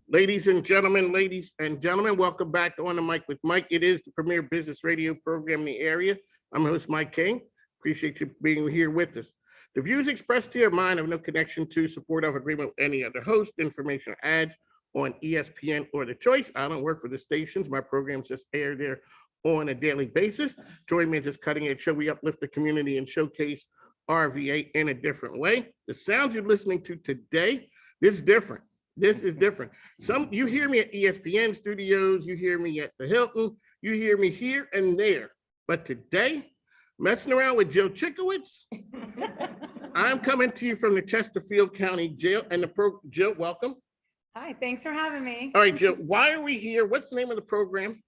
Ladies and gentlemen, welcome back to On the Mic with Mike. It is the premier business radio program in the area. I'm host Mike King. Appreciate you being here with us. The views expressed here are mine, have no connection to, support of, agreement with any other host, information, or ads on ESPN or The Choice. I don't work for the stations. My programs just air there on a daily basis. Join me in this cutting edge show. We uplift the community and showcase RVA in a different way. The sound you're listening to today is different. This is different. You hear me at ESPN studios, you hear me at the Hilton, you hear me here and there. But today, messing around with Jill Chickowitz, I'm coming to you from the Chesterfield County Jail. And Jill, welcome. Hi, thanks for having me. All right, Jill, why are we here? What's the name of the program?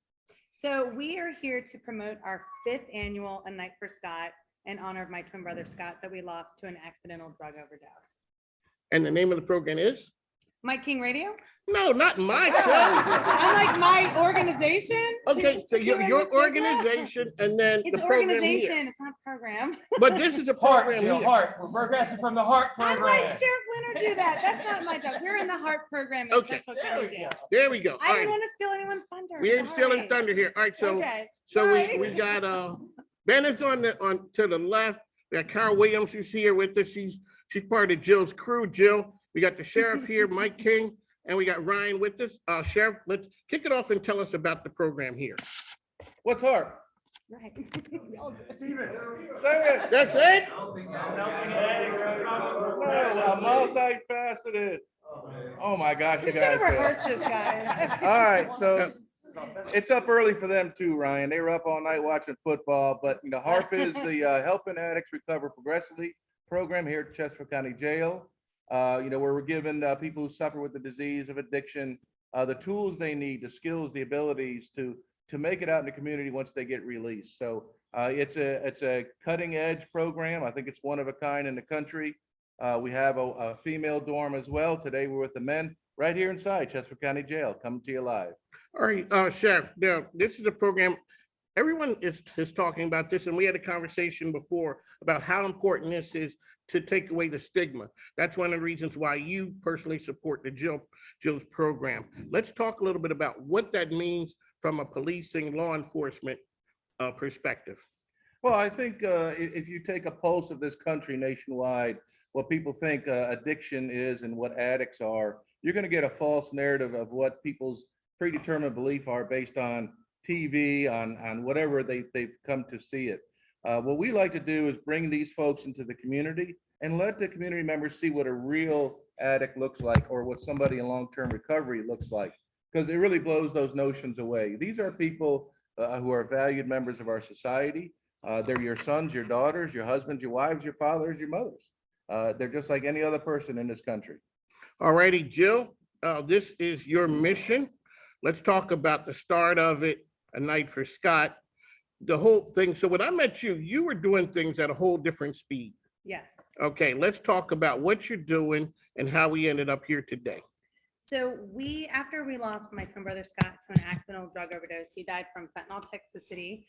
So we are here to promote our 5th annual A Night for Scott in honor of my twin brother Scott that we lost to an accidental drug overdose. And the name of the program is? Mike King Radio? No, not my show. I like my organization. Okay, so your organization and then it's the program organization, here. it's not a program. But this is a program Jill, here. Heart. We're progressing from the Heart I program. like Sheriff Leonard do that. That's not my job. We're in the Heart program. Okay. Chesterfield County Jail. There we go. I All didn't right. want to steal anyone's thunder. We ain't stealing Sorry. thunder here. All right, so Okay. so Sorry. we got Ben is on to the left. We got Carol Williams who's here with us. She's part of Jill's crew. Jill, we got the sheriff here, Mike King, and we got Ryan with us. Sheriff, let's kick it off and tell us about the program here. What's Heart? Right. Steven. That's it? No, I'm multifaceted. Oh my gosh, We you should have guys. rehearsed this, guys. All right, so it's up early for them too, Ryan. They were up all night watching football, but HARP is the Helping Addicts Recover Progressively program here at Chesterfield County Jail. Where we're giving people who suffer with the disease of addiction the tools they need, the skills, the abilities to make it out in the community once they get released. So it's a cutting edge program. I think it's one of a kind in the country. We have a female dorm as well. Today we're with the men right here inside Chesterfield County Jail, coming to you live. All right, Sheriff, now this is a program, everyone is talking about this, and we had a conversation before about how important this is to take away the stigma. That's one of the reasons why you personally support the Jill's program. Let's talk a little bit about what that means from a policing, law enforcement perspective. Well, I think if you take a pulse of this country nationwide, what people think addiction is and what addicts are, you're going to get a false narrative of what people's predetermined belief are based on TV, on whatever they've come to see it. What we like to do is bring these folks into the community and let the community members see what a real addict looks like or what somebody in long-term recovery looks like, because it really blows those notions away. These are people who are valued members of our society. They're your sons, your daughters, your husbands, your wives, your fathers, your mothers. They're just like any other person in this country. All righty, Jill, this is your mission. Let's talk about the start of it, A Night for Scott, the whole thing. So when I met you, you were doing things at a whole different speed. Yes. Okay, let's talk about what you're doing and how we ended up here today. So after we lost my twin brother Scott to an accidental drug overdose, he died from fentanyl toxicity.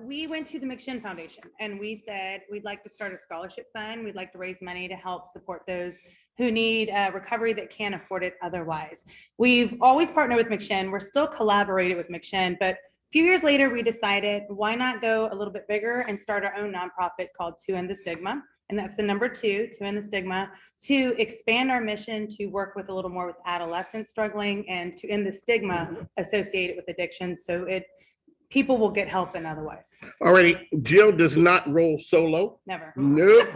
We went to the McShin Foundation and we said, we'd like to start a scholarship fund. We'd like to raise money to help support those who need recovery that can't afford it otherwise. We've always partnered with McShin. We're still collaborating with McShin, but a few years later, we decided why not go a little bit bigger and start our own nonprofit called To End the Stigma. And that's the number 2, To End the Stigma, to expand our mission to work with a little more with adolescents struggling and to end the stigma associated with addiction. So people will get help in otherwise. Alrighty, Jill does not roll solo. Never. Nope.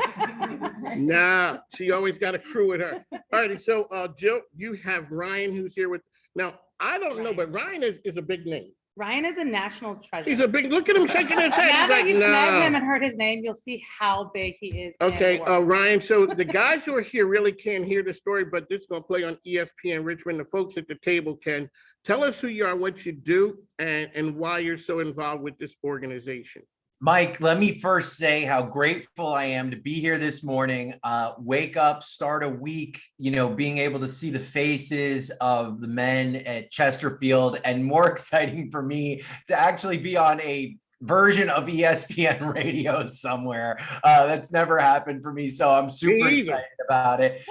Nah, she always got a crew with her. Alrighty, so Jill, you have Ryan who's here with, now, I don't know, but Ryan is a big name. Ryan is a national treasure. He's a big, look at him shaking his head. Now He's that like, you've met him no. and heard his name, you'll see how big he is. in Okay, the world. Ryan, so the guys who are here really can't hear the story, but this is gonna play on ESPN Richmond. The folks at the table can. Tell us who you are, what you do, and why you're so involved with this organization. Mike, let me first say how grateful I am to be here this morning. Wake up, start a week, being able to see the faces of the men at Chesterfield, and more exciting for me to actually be on a version of ESPN radio somewhere. That's never happened for me, so I'm super excited about it.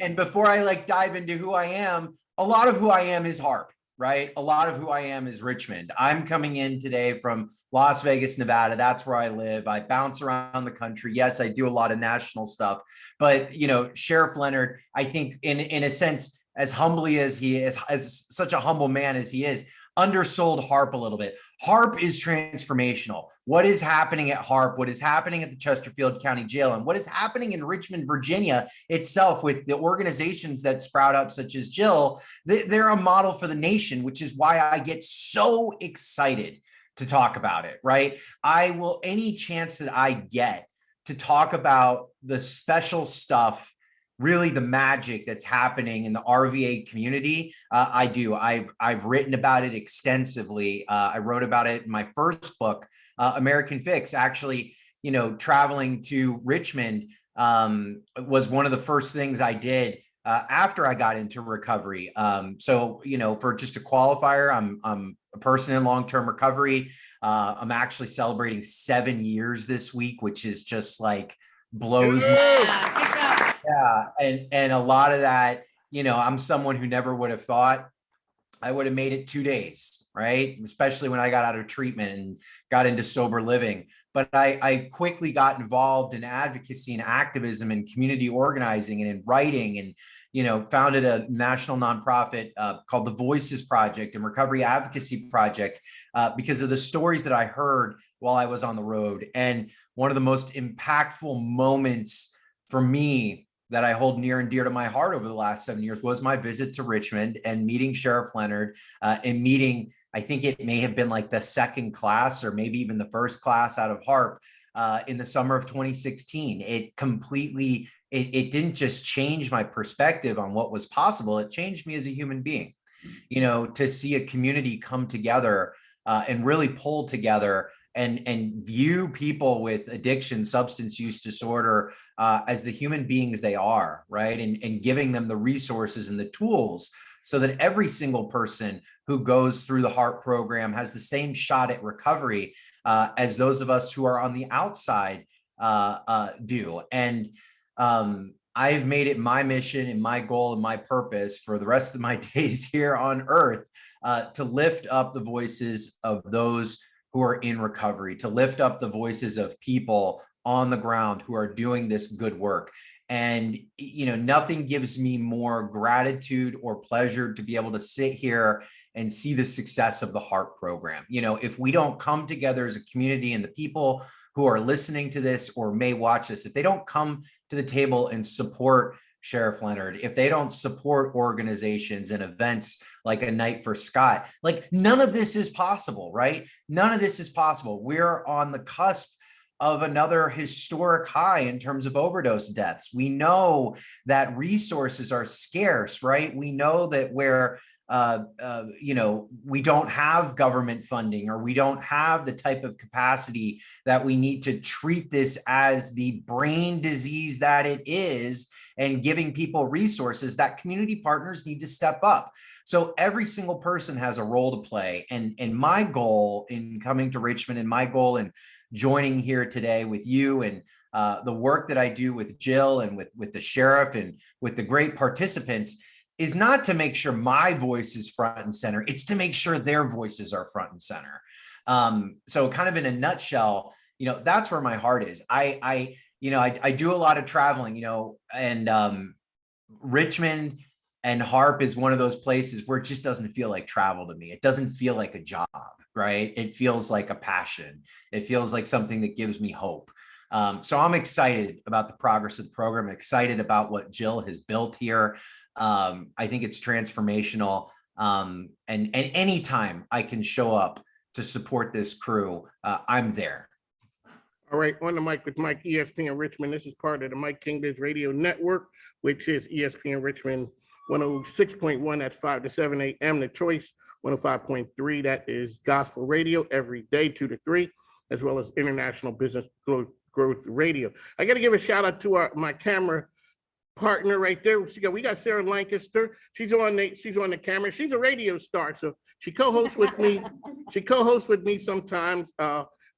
And before I dive into who I am, a lot of who I am is Harp, right? A lot of who I am is Richmond. I'm coming in today from Las Vegas, Nevada. That's where I live. I bounce around the country. Yes, I do a lot of national stuff, but Sheriff Leonard, I think in a sense, as humbly as he is, as such a humble man as he is, undersold Harp a little bit. Harp is transformational. What is happening at Harp, what is happening at the Chesterfield County Jail, and what is happening in Richmond, Virginia itself with the organizations that sprout up, such as Jill, they're a model for the nation, which is why I get so excited to talk about it, right? I will, any chance that I get to talk about the special stuff, really the magic that's happening in the RVA community, I do. I've written about it extensively. I wrote about it in my first book, American Fix. Actually, traveling to Richmond was one of the first things I did after I got into recovery. So, for just a qualifier, I'm a person in long-term recovery. I'm actually celebrating 7 years this week, which is just like blows my. Yeah, and a lot of that, I'm someone who never would have thought I would have made it 2 days, right? Especially when I got out of treatment and got into sober living. But I quickly got involved in advocacy and activism and community organizing and in writing, and founded a national nonprofit called the Voices Project and Recovery Advocacy Project because of the stories that I heard while I was on the road. And one of the most impactful moments for me that I hold near and dear to my heart over the last 7 years was my visit to Richmond and meeting Sheriff Leonard and meeting, I think it may have been like the second class or maybe even the first class out of Harp in the summer of 2016. It completely, it didn't just change my perspective on what was possible. It changed me as a human being, to see a community come together and really pull together and view people with addiction, substance use disorder as the human beings they are, right? And giving them the resources and the tools so that every single person who goes through the HARP program has the same shot at recovery as those of us who are on the outside do. And I've made it my mission and my goal and my purpose for the rest of my days here on earth to lift up the voices of those who are in recovery, to lift up the voices of people on the ground who are doing this good work. And, nothing gives me more gratitude or pleasure to be able to sit here and see the success of the HARP program. If we don't come together as a community and the people who are listening to this or may watch this, if they don't come to the table and support Sheriff Leonard, if they don't support organizations and events like A Night for Scott, like none of this is possible, right? None of this is possible. We're on the cusp of another historic high in terms of overdose deaths. We know that resources are scarce, right? We know that where we don't have government funding or we don't have the type of capacity that we need to treat this as the brain disease that it is, and giving people resources, that community partners need to step up. So every single person has a role to play. And my goal in coming to Richmond and my goal in joining here today with you and the work that I do with Jill and with the sheriff and with the great participants is not to make sure my voice is front and center. It's to make sure their voices are front and center. So kind of in a nutshell, that's where my heart is. I do a lot of traveling, and Richmond and HARP is one of those places where it just doesn't feel like travel to me. It doesn't feel like a job, right? It feels like a passion. It feels like something that gives me hope. So I'm excited about the progress of the program. I'm excited about what Jill has built here. I think it's transformational. And anytime I can show up to support this crew, I'm there. All right, on the mic with Mike, ESPN Richmond. This is part of the Mike Kingdon's Radio Network, which is ESPN Richmond 106.1, that's 5 to 7 a.m. The Choice 105.3, that is gospel radio every day, 2 to 3, as well as International Business Growth Radio. I got to give a shout out to my camera partner right there. We got Sarah Lancaster. She's on the camera. She's a radio star, so she co-hosts with me. She co-hosts with me sometimes.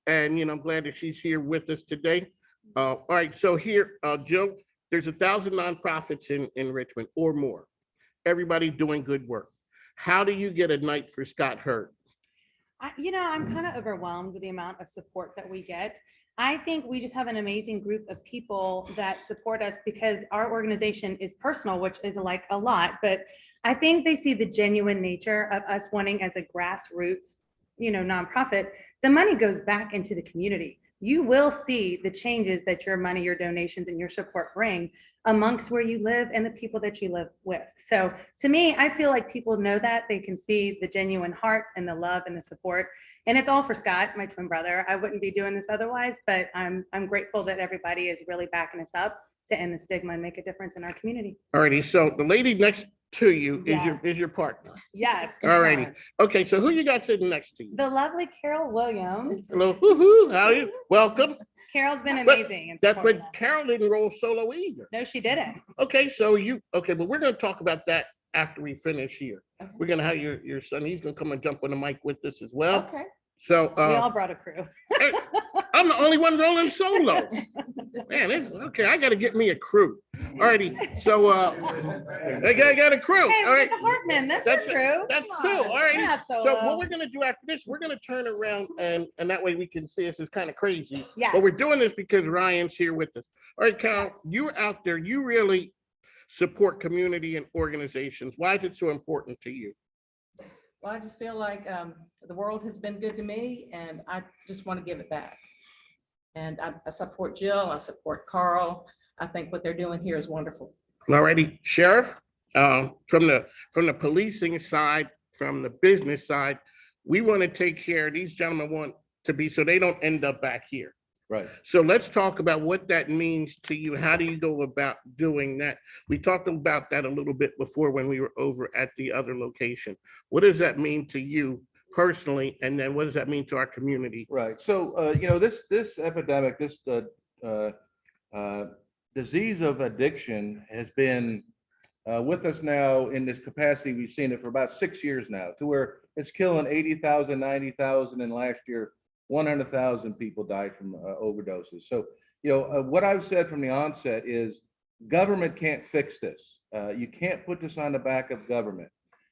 And I'm glad that she's here with us today. All right, so here, Jill, there's 1,000 nonprofits in Richmond or more. everybody doing good work. How do you get a night for Scott heard? I'm kind of overwhelmed with the amount of support that we get. I think we just have an amazing group of people that support us because our organization is personal, which is like a lot, but I think they see the genuine nature of us wanting as a grassroots, nonprofit. The money goes back into the community. You will see the changes that your money, your donations, and your support bring amongst where you live and the people that you live with. So to me, I feel like people know that they can see the genuine heart and the love and the support. And it's all for Scott, my twin brother. I wouldn't be doing this otherwise, but I'm grateful that everybody is really backing us up to end the stigma and make a difference in our community. All righty, so the lady next to you is your partner. Yes. All righty. Okay, so who you got sitting next to you? The lovely Carol Williams. Hello, hoo-hoo, how are you? Welcome. Carol's been But amazing. But Carol didn't roll solo either. No, she didn't. Okay, but we're gonna talk about that after we finish here. Okay. We're gonna have your son, he's gonna come and jump on the mic with us as well. Okay. So, We all brought a crew. I'm the only one rolling solo. Man, okay, I gotta get me a crew. All righty, so, I got a crew, Hey, all we're right? the Hartman. That's That's your crew. That's Come two, on. all righty. We're not So solo. what we're gonna do after this, we're gonna turn around and that way we can see us. It's kind of crazy. Yes. But we're doing this because Ryan's here with us. All right, Carol, you're out there, you really support community and organizations. Why is it so important to you? Well, I just feel like the world has been good to me and I just want to give it back. And I support Jill, I support Carl. I think what they're doing here is wonderful. All righty, Sheriff, from the policing side, from the business side, we want to take care of these gentlemen want to be, so they don't end up back here. Right. So let's talk about what that means to you. How do you go about doing that? We talked about that a little bit before when we were over at the other location. What does that mean to you personally? And then what does that mean to our community? Right. So, this epidemic, this disease of addiction has been with us now in this capacity. We've seen it for about 6 years now, to where it's killing 80,000, 90,000, and last year 100,000 people died from overdoses. So, what I've said from the onset is government can't fix this. You can't put this on the back of government.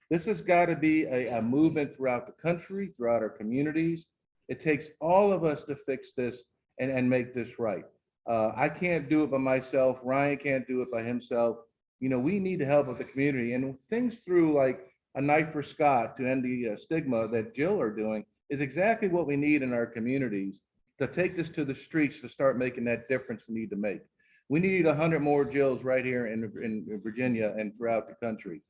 This has got to be a movement throughout the country, throughout our communities. It takes all of us to fix this and make this right. I can't do it by myself. Ryan can't do it by himself. We need the help of the community, and things through like a Night for Scott to end the stigma that Jill are doing is exactly what we need in our communities to take this to the streets to start making that difference we need to make. We need 100 more Jills right here in Virginia and throughout the country.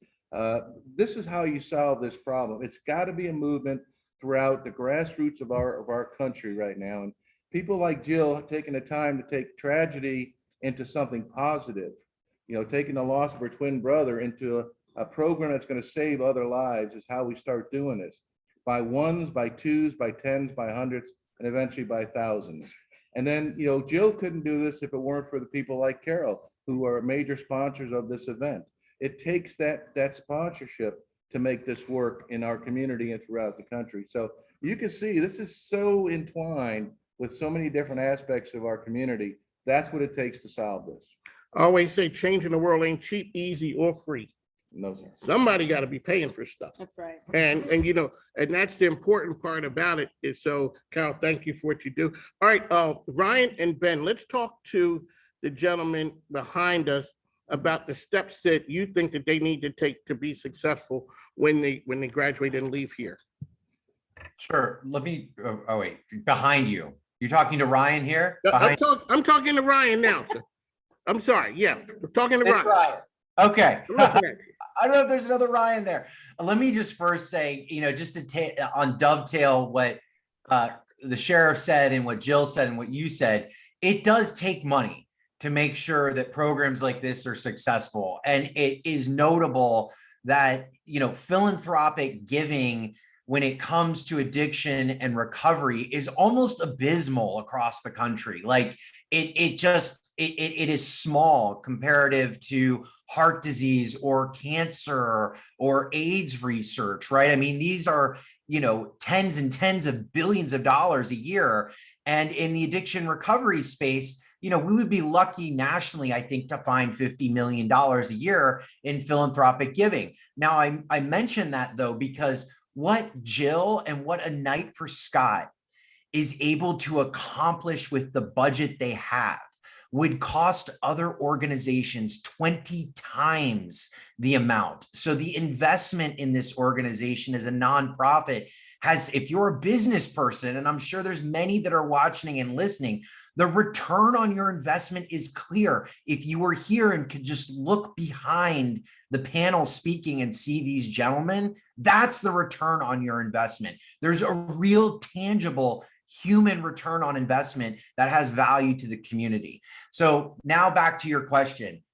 This is how you solve this problem. It's got to be a movement throughout the grassroots of our country right now. And people like Jill taking the time to take tragedy into something positive, taking the loss of her twin brother into a program that's going to save other lives is how we start doing this. By ones, by twos, by tens, by hundreds, and eventually by thousands. And then, Jill couldn't do this if it weren't for the people like Carol, who are major sponsors of this event. It takes that sponsorship to make this work in our community and throughout the country. So you can see this is so entwined with so many different aspects of our community. That's what it takes to solve this. I always say changing the world ain't cheap, easy, or free. No, sir. Somebody got to be paying for stuff. That's right. And that's the important part about it is, so Carol, thank you for what you do. All right, Ryan and Ben, let's talk to the gentleman behind us about the steps that you think that they need to take to be successful when they graduate and leave here. Sure. Let me, oh wait, behind you. You're talking to Ryan here? I'm talking to Ryan now, sir. I'm sorry. Yeah, I'm talking to It's Ryan. Ryan. Okay. I'm looking at you. I don't know if there's another Ryan there. Let me just first say, just to on dovetail what the sheriff said and what Jill said and what you said, it does take money to make sure that programs like this are successful. And it is notable that, philanthropic giving when it comes to addiction and recovery is almost abysmal across the country. Like it is small comparative to heart disease or cancer or AIDS research, right? I mean, these are, tens and tens of billions of dollars a year. And in the addiction recovery space, we would be lucky nationally, I think, to find $50 million a year in philanthropic giving. Now, I mention that though, because what Jill and what A Night for Scott is able to accomplish with the budget they have would cost other organizations 20 times the amount. So the investment in this organization as a nonprofit has, if you're a business person, and I'm sure there's many that are watching and listening, the return on your investment is clear. If you were here and could just look behind the panel speaking and see these gentlemen, that's the return on your investment. There's a real tangible human return on investment that has value to the community. So now back to your question.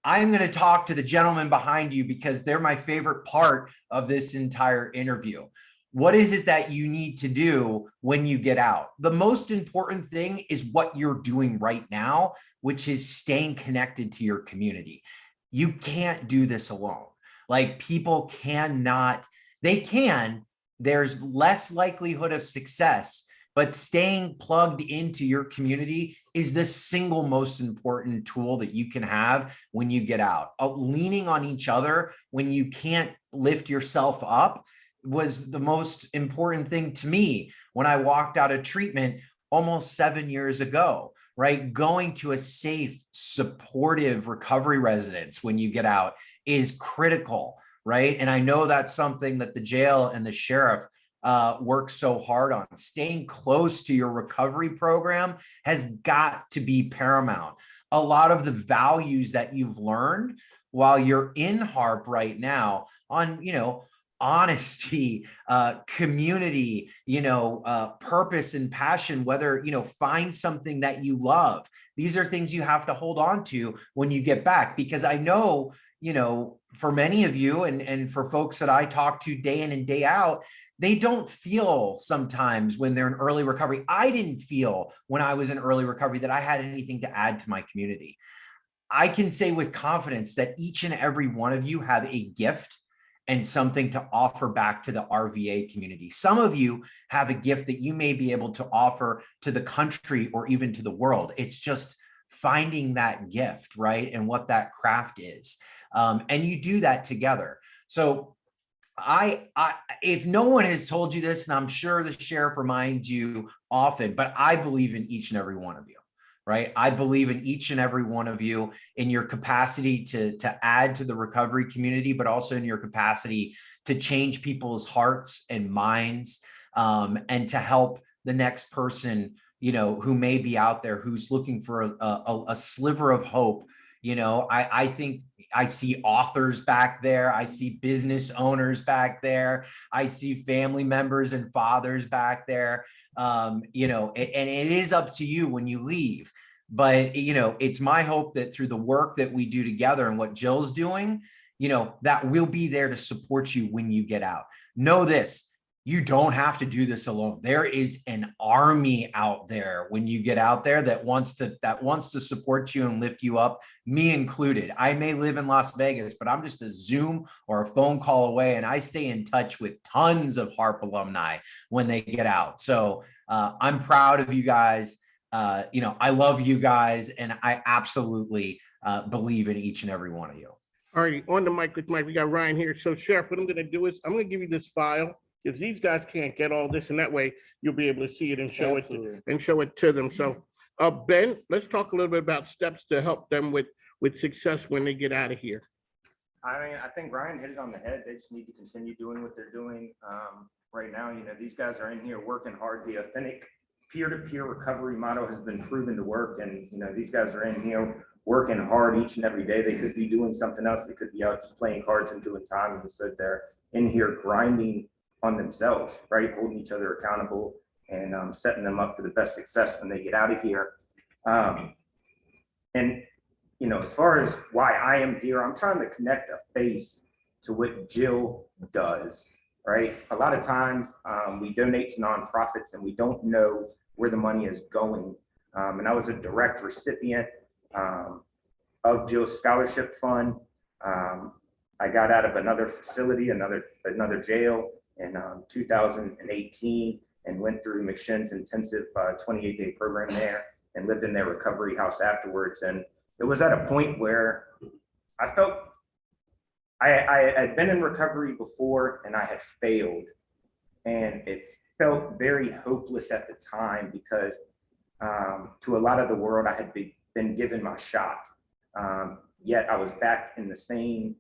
I'm going to talk to the gentleman behind you because they're my favorite part of this entire interview. What is it that you need to do when you get out? The most important thing is what you're doing right now, which is staying connected to your community. You can't do this alone. Like, people cannot, they can, there's less likelihood of success, but staying plugged into your community is the single most important tool that you can have when you get out. Leaning on each other when you can't lift yourself up was the most important thing to me when I walked out of treatment almost 7 years ago, right? Going to a safe, supportive recovery residence when you get out is critical, right? And I know that's something that the jail and the sheriff work so hard on. Staying close to your recovery program has got to be paramount. A lot of the values that you've learned while you're in HARP right now on, honesty, community, purpose and passion, whether, find something that you love. These are things you have to hold on to when you get back, because I know, for many of you and for folks that I talk to day in and day out, they don't feel sometimes when they're in early recovery. I didn't feel when I was in early recovery that I had anything to add to my community. I can say with confidence that each and every one of you have a gift and something to offer back to the RVA community. Some of you have a gift that you may be able to offer to the country or even to the world. It's just finding that gift, right? And what that craft is. And you do that together. So if no one has told you this, and I'm sure the sheriff reminds you often, but I believe in each and every one of you, right? I believe in each and every one of you in your capacity to add to the recovery community, but also in your capacity to change people's hearts and minds, and to help the next person, who may be out there, who's looking for a sliver of hope. I think I see authors back there. I see business owners back there. I see family members and fathers back there. And it is up to you when you leave. But, it's my hope that through the work that we do together and what Jill's doing, that we'll be there to support you when you get out. Know this. You don't have to do this alone. There is an army out there when you get out there that wants to support you and lift you up, me included. I may live in Las Vegas, but I'm just a Zoom or a phone call away, and I stay in touch with tons of HARP alumni when they get out. So I'm proud of you guys. I love you guys, and I absolutely believe in each and every one of you. All right, on the mic with Mike, we got Ryan here. So Sheriff, what I'm gonna do is I'm gonna give you this file, because these guys can't get all this, and that way you'll be able to see it and show it to them. So Ben, let's talk a little bit about steps to help them with success when they get out of here. I think Ryan hit it on the head. They just need to continue doing what they're doing right now. These guys are in here working hard. The authentic peer-to-peer recovery model has been proven to work. And, these guys are in here working hard each and every day. They could be doing something else. They could be out just playing cards and doing time. And instead they're in here grinding on themselves, right? Holding each other accountable and setting them up for the best success when they get out of here. And, as far as why I am here, I'm trying to connect a face to what Jill does, right? A lot of times we donate to nonprofits and we don't know where the money is going. And I was a direct recipient of Jill's scholarship fund. I got out of another facility, another jail in 2018, and went through McShin's intensive 28-day program there. and lived in their recovery house afterwards. And it was at a point where I felt I had been in recovery before and I had failed. And it felt very hopeless at the time because to a lot of the world, I had been given my shot. Yet I was back in the same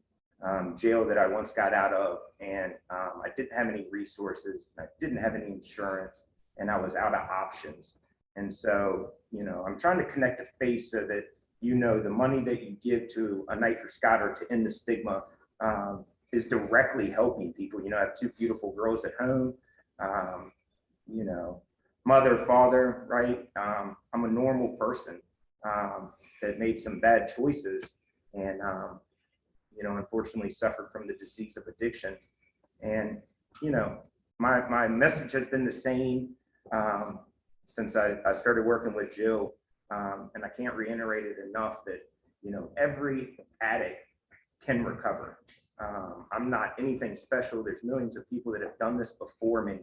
jail that I once got out of. And I didn't have any resources. I didn't have any insurance, and I was out of options. And so, I'm trying to connect the faith so that, the money that you give to A Night for Scott or to end the stigma is directly helping people. I have two beautiful girls at home, mother, father, right? I'm a normal person that made some bad choices and, unfortunately suffered from the disease of addiction. And, my message has been the same since I started working with Jill. And I can't reiterate it enough that, every addict can recover. I'm not anything special. There's millions of people that have done this before me.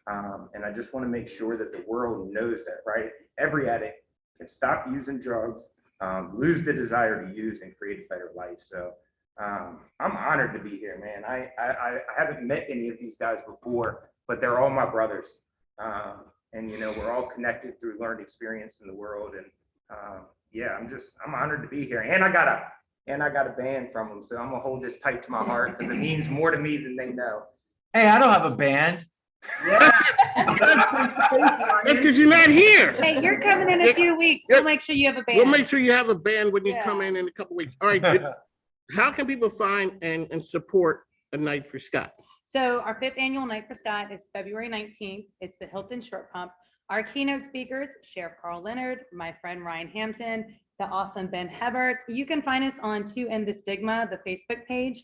And I just want to make sure that the world knows that, right? Every addict can stop using drugs, lose the desire to use, and create a better life. So I'm honored to be here, man. I haven't met any of these guys before, but they're all my brothers. And we're all connected through learned experience in the world. And yeah, I'm honored to be here. And I got a band from them, so I'm gonna hold this tight to my heart because it means more to me than they know. Hey, I don't have a band. Yeah. That's because you're not here. Hey, you're coming in a few weeks. We'll make sure you have a band. We'll make sure you have a band when you Yeah. come in a couple weeks. All right. How can people find and support A Night for Scott? So our 5th annual Night for Scott is February 19th. It's the Hilton Short Pump. Our keynote speakers, Sheriff Carl Leonard, my friend Ryan Hampton, the awesome Ben Hebert. You can find us on To End the Stigma, the Facebook page.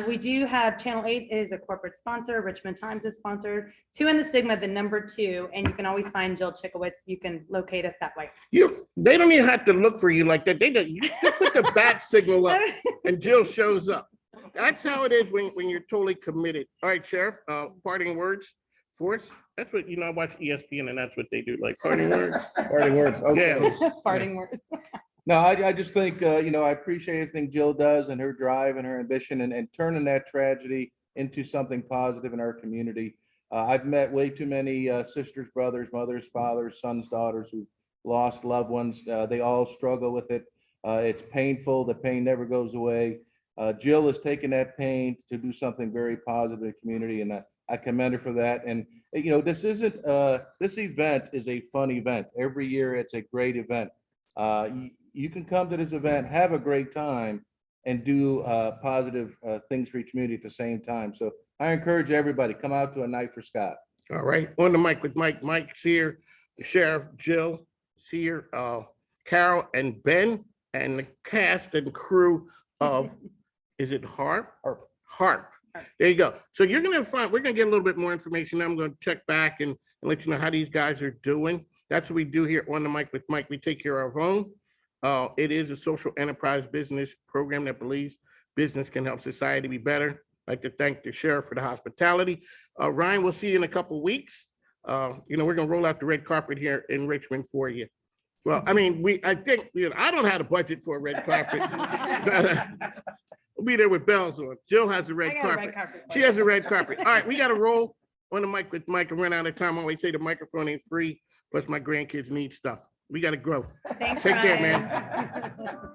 We do have Channel 8 is a corporate sponsor. Richmond Times is sponsored. To End the Stigma, the number 2, and you can always find Jill Chickowitz. You can locate us that way. They don't even have to look for you like that. You just put the bat signal up and Jill shows up. That's how it is when you're totally committed. All right, Sheriff, parting words for us. That's what, I watch ESPN and that's what they do, like parting words. Parting words. Okay. Yeah. Parting word. No, I just think, I appreciate everything Jill does and her drive and her ambition and turning that tragedy into something positive in our community. I've met way too many sisters, brothers, mothers, fathers, sons, daughters who lost loved ones. They all struggle with it. It's painful. The pain never goes away. Jill has taken that pain to do something very positive in the community, and I commend her for that. And this event is a fun event. Every year, it's a great event. You can come to this event, have a great time, and do positive things for your community at the same time. So I encourage everybody, come out to A Night for Scott. All right, on the mic with Mike. Mike's here, the Sheriff, Jill, here, Carol and Ben, and the cast and crew of, is it Harp? Harp. There you go. So we're gonna get a little bit more information. I'm gonna check back and let you know how these guys are doing. That's what we do here on the mic with Mike. We take care of our own. It is a social enterprise business program that believes business can help society be better. I'd like to thank the sheriff for the hospitality. Ryan, we'll see you in a couple weeks. We're gonna roll out the red carpet here in Richmond for you. Well, I mean, I think I don't have a budget for a red carpet. We'll be there with bells on. Jill has a red carpet. She has a red carpet. All right, we got to roll on the mic with Mike and run out of time. I always say the microphone ain't free, plus my grandkids need stuff. We got to grow. Thanks, Take care, Ryan. man.